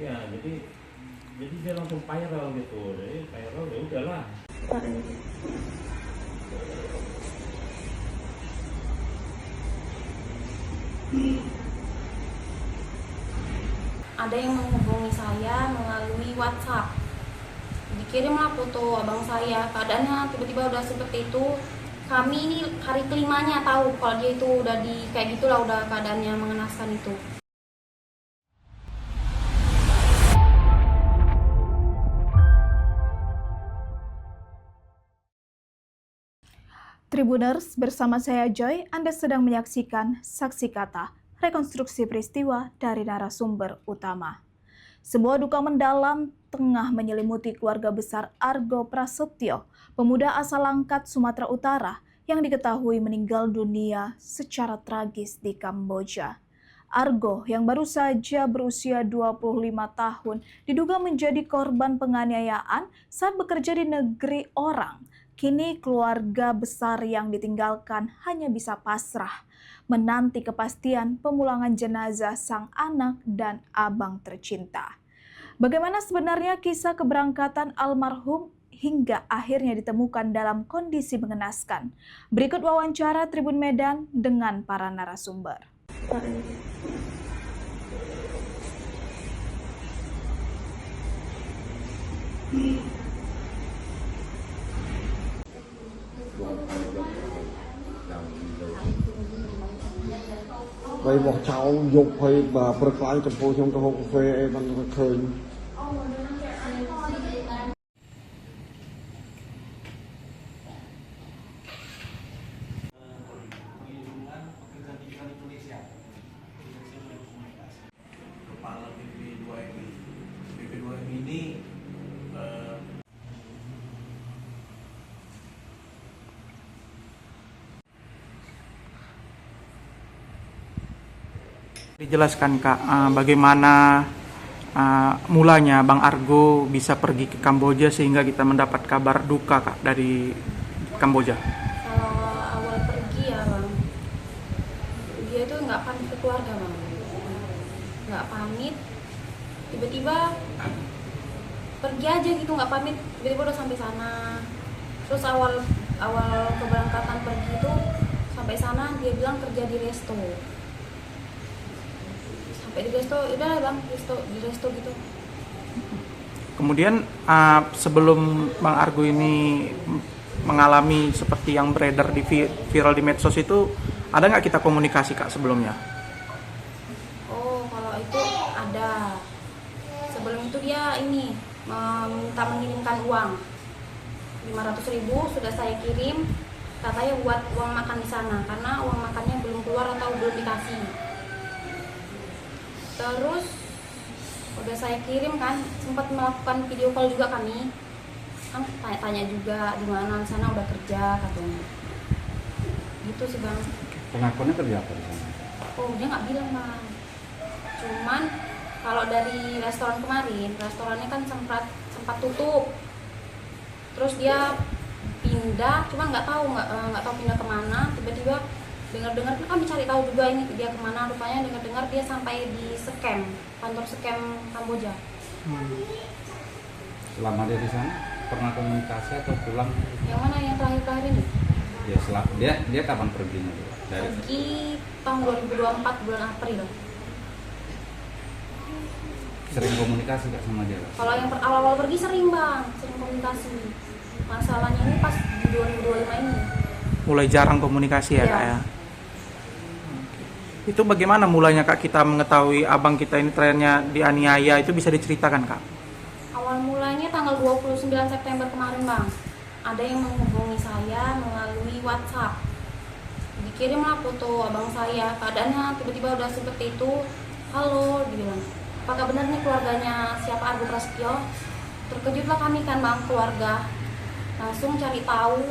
Iya, jadi dia langsung viral gitu. Jadi viral ya udahlah. Ada yang menghubungi saya melalui WhatsApp. Dikirimlah foto abang saya, keadaannya tiba-tiba udah seperti itu. Kami ini hari kelimanya tahu kalau dia itu udah kayak gitulah, udah keadaannya mengenaskan itu. Tribuners, bersama saya Joy, Anda sedang menyaksikan Saksi Kata, rekonstruksi peristiwa dari narasumber utama. Sebuah duka mendalam tengah menyelimuti keluarga besar Argo Prasetyo, pemuda asal Langkat, Sumatera Utara, yang diketahui meninggal dunia secara tragis di Kamboja. Argo yang baru saja berusia 25 tahun diduga menjadi korban penganiayaan saat bekerja di negeri orang. Kini keluarga besar yang ditinggalkan hanya bisa pasrah, menanti kepastian pemulangan jenazah sang anak dan abang tercinta. Bagaimana sebenarnya kisah keberangkatan almarhum hingga akhirnya ditemukan dalam kondisi mengenaskan? Berikut wawancara Tribun Medan dengan para narasumber. Vậy bỏ cháu dục hay bà bật lại trong phố trong cái hộp phê em ăn khơi. Kepala BP2M ini Dijelaskan Kak, bagaimana mulanya Bang Argo bisa pergi ke Kamboja sehingga kita mendapat kabar duka Kak dari Kamboja. Kalau awal pergi ya bang, dia itu nggak pamit ke keluarga bang, nggak pamit, tiba-tiba pergi aja gitu, nggak pamit, tiba-tiba udah sampai sana. Terus awal keberangkatan pergi itu sampai sana dia bilang kerja di resto. Sampai di resto, udah bang, di resto gitu. Kemudian sebelum Bang Argo ini mengalami seperti yang beredar di viral di medsos itu, ada nggak kita komunikasi Kak sebelumnya? Oh, kalau itu ada. Sebelum itu dia ini minta mengirimkan uang 500.000, sudah saya kirim, katanya buat uang makan di sana karena uang makannya belum keluar atau belum dikasih. Terus udah saya kirim kan, sempat melakukan video call juga kami, kan tanya-tanya juga di mana di sana udah kerja katanya. Gitu sih bang. Pengakuannya kerja apa di sana? Oh dia nggak bilang bang. Cuman kalau dari restoran kemarin, restorannya kan sempat tutup. Terus dia pindah, cuma nggak tahu pindah kemana. Tiba-tiba dengar-dengar kan kami cari tahu juga ini dia kemana. Rupanya dengar-dengar dia sampai di scam, kantor scam Kamboja. Selama dia di sana pernah komunikasi atau pulang? Yang mana yang terakhir ini? Ya, dia kapan perginya? Pergi tahun 2024 bulan April. Sering komunikasi Kak sama dia? Kalau yang awal-awal pergi sering bang, sering komunikasi. Masalahnya ini pas di 2025 ini. Mulai jarang komunikasi ya Kak ya? Itu bagaimana mulanya Kak kita mengetahui abang kita ini trennya dianiaya, itu bisa diceritakan Kak? Awal mulanya tanggal 29 September kemarin bang, ada yang menghubungi saya melalui WhatsApp. Dikirimlah foto abang saya, keadaannya tiba-tiba udah seperti itu. Halo, dibilang, apakah benar nih keluarganya siapa Argo Prasetyo? Terkejutlah kami kan bang, keluarga. Langsung cari tahu,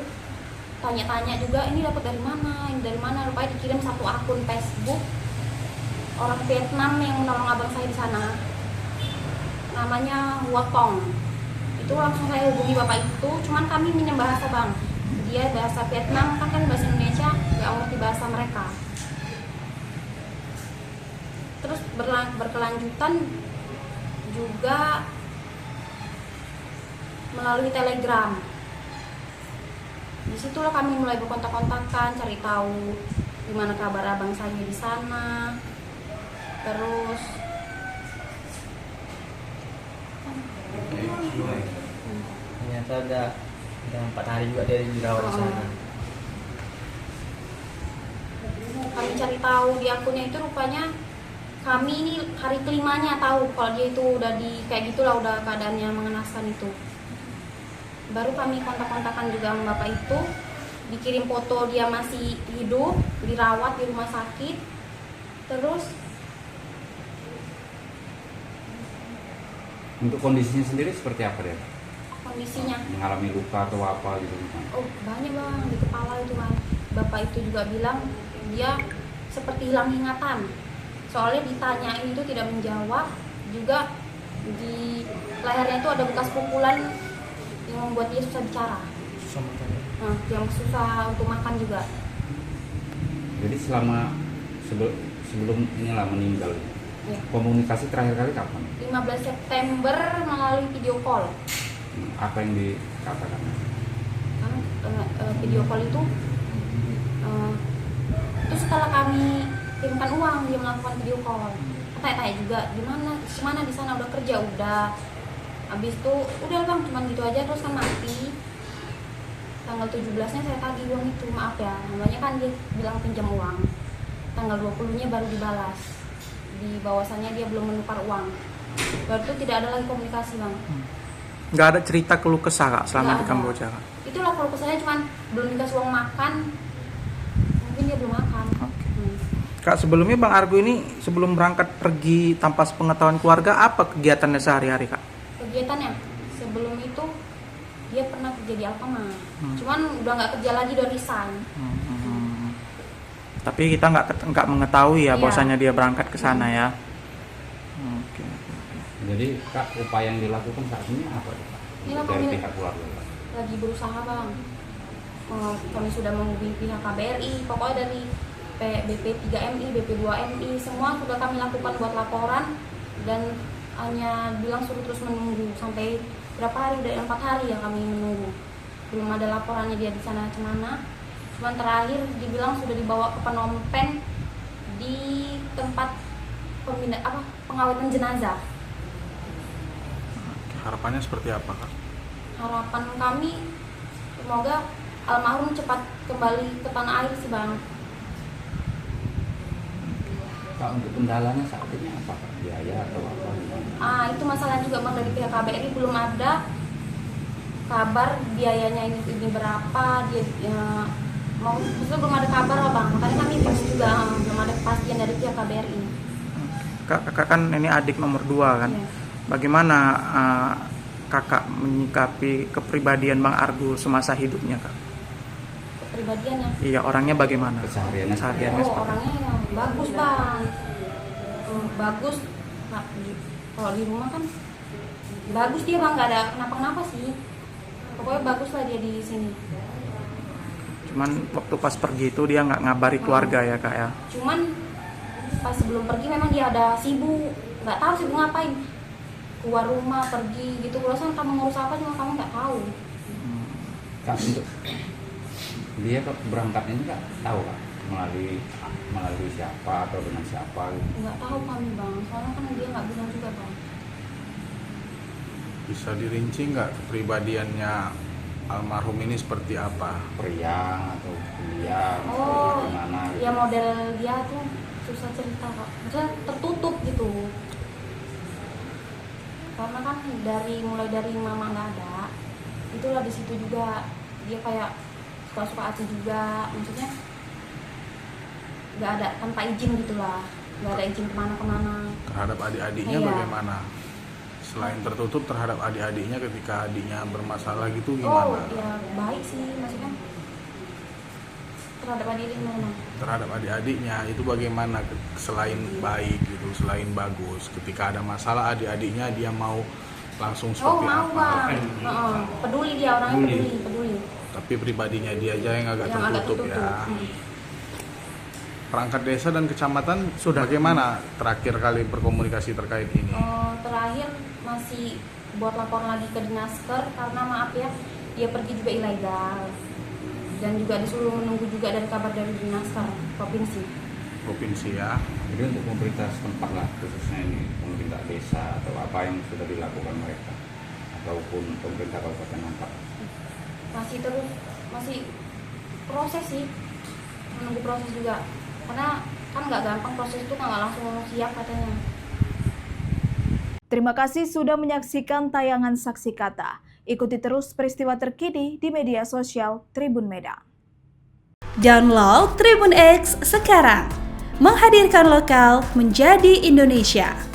tanya-tanya juga, ini dapat dari mana, ini dari mana. Rupanya dikirim satu akun Facebook orang Vietnam yang menolong abang saya di sana, namanya Huatong. Itu langsung saya hubungi bapak itu, cuman kami minjem bahasa bang, dia bahasa Vietnam, kan bahasa Indonesia nggak ngerti bahasa mereka. Terus berkelanjutan juga juga melalui Telegram. Disitulah kami mulai berkontak-kontakan, cari tahu gimana kabar abang saya di sana. Terus Ternyata udah 4 hari juga dia dirawat di sana. kami cari tahu di akunnya itu rupanya kami ini hari kelimanya tahu kalau dia itu udah di kayak gitulah, udah keadaannya mengenaskan itu. Baru kami kontak-kontakan juga sama bapak itu, dikirim foto dia masih hidup, dirawat di rumah sakit. Terus Untuk kondisinya sendiri seperti apa dia? kondisinya, Mengalami luka atau apa gitu? oh banyak bang, di kepala itu kan. Bapak itu juga bilang dia seperti hilang ingatan. Soalnya ditanyain itu tidak menjawab. Juga di lehernya itu ada bekas pukulan yang membuat dia susah bicara. Susah makan ya. Nah, yang susah untuk makan juga. Jadi selama sebelum inilah meninggal, Ya. komunikasi terakhir kali kapan? 15 September melalui video call. Apa yang dikatakan? Kan video call itu setelah kami kirimkan uang dia melakukan video call. Tanya-tanya juga gimana di sana, udah kerja udah. Habis itu udah bang, cuman gitu aja, terus kan mati. Tanggal 17-nya saya tagih uang itu, maaf ya. Namanya kan dia bilang pinjam uang. Tanggal 20-nya baru dibalas. Di bahwasannya dia belum menukar uang. Baru itu tidak ada lagi komunikasi bang. Nggak ada cerita keluh kesah kak selama Nggak di ada. Kamboja kak? Itulah kalau kesannya cuman belum dikasih uang makan. Mungkin dia belum makan. Oke. Kak, sebelumnya Bang Argo ini sebelum berangkat pergi tanpa sepengetahuan keluarga, apa kegiatannya sehari-hari kak? Kegiatannya sebelum itu dia pernah kerja di Alfamart. Cuman udah nggak kerja lagi, udah resign. Tapi kita nggak mengetahui ya Iya. bahwasanya dia berangkat ke sana ya. Oke. Jadi Kak, upaya yang dilakukan saat ini apa Kak? Inilah Dari kami pihak keluarga Kak? lagi berusaha bang. Kami sudah menghubungi pihak KBRI, pokoknya dari BP 3MI, BP 2MI, semua sudah kami lakukan buat laporan dan hanya bilang suruh terus menunggu sampai berapa hari, udah 4 hari ya kami menunggu. Belum ada laporannya dia di sana kemana. Cuman terakhir dibilang sudah dibawa ke Phnom Penh di tempat pengawetan jenazah. Harapannya seperti apa kak? Harapan kami semoga almarhum cepat kembali ke tanah air sih bang. Kak, untuk kendalanya saat ini apa Kak? Biaya atau apa? Itu masalah juga bang, dari pihak KBRI belum ada kabar biayanya ini berapa, dia mau justru belum ada kabar lah bang, makanya kami bingung juga, belum ada kepastian dari pihak KBRI. Kakak kan ini adik nomor 2 kan? Iya. Bagaimana kakak menyikapi kepribadian Bang Argo semasa hidupnya kak? Kepribadiannya, Iya, orangnya bagaimana? Kesehariannya Kesehariannya seperti orangnya yang bagus bang. Bagus. Nah, kalau di rumah kan bagus dia bang, nggak ada kenapa-kenapa sih, pokoknya bagus lah dia di sini. Cuman waktu pas pergi itu dia nggak ngabari keluarga ya kak ya? Cuman pas sebelum pergi memang dia ada sibuk, nggak tahu sibuk ngapain, keluar rumah pergi gitu. Kalau kamu ngurus apa cuma kamu nggak tahu. Kak, untuk dia berangkat ini Kak tahu Kak melalui siapa atau dengan siapa gitu? Nggak tahu kami bang, soalnya kan dia nggak bilang juga bang. Bisa dirinci nggak kepribadiannya almarhum ini seperti apa? Periang atau kuliah Oh, gimana gitu? ya model dia tuh susah cerita kok, maksudnya tertutup gitu. Karena kan mulai dari mama nggak ada, itulah di situ juga dia kayak suka-suka aja juga, maksudnya nggak ada tanpa izin gitulah, nggak ada izin kemana-kemana. Terhadap adik-adiknya Iya. bagaimana? Selain tertutup terhadap adik-adiknya ketika adiknya bermasalah gitu Oh gimana? ya baik sih, maksudnya terhadap adik gimana? Terhadap adik-adiknya itu bagaimana selain baik gitu, selain bagus. Ketika ada masalah adik-adiknya dia mau langsung Oh seperti mau apa? bang, peduli dia, orangnya peduli. Tapi pribadinya dia aja yang agak Yang agak tertutup ya. Hmm. Perangkat desa dan kecamatan sudah bagaimana terakhir kali berkomunikasi terkait ini? Terakhir masih buat laporan lagi ke Dinasker karena maaf ya, dia pergi juga ilegal. Dan juga disuruh menunggu juga dari kabar dari Dinasker provinsi. ya. Jadi untuk pemerintah setempat lah, khususnya ini pemerintah desa atau apa yang sudah dilakukan mereka, ataupun pemerintah Kabupaten Nampak. Masih proses sih, menunggu proses juga. Karena kan nggak gampang proses itu, nggak langsung siap katanya. Terima kasih sudah menyaksikan tayangan Saksi Kata. Ikuti terus peristiwa terkini di media sosial Tribun Medan. Download Tribun X sekarang, menghadirkan lokal menjadi Indonesia.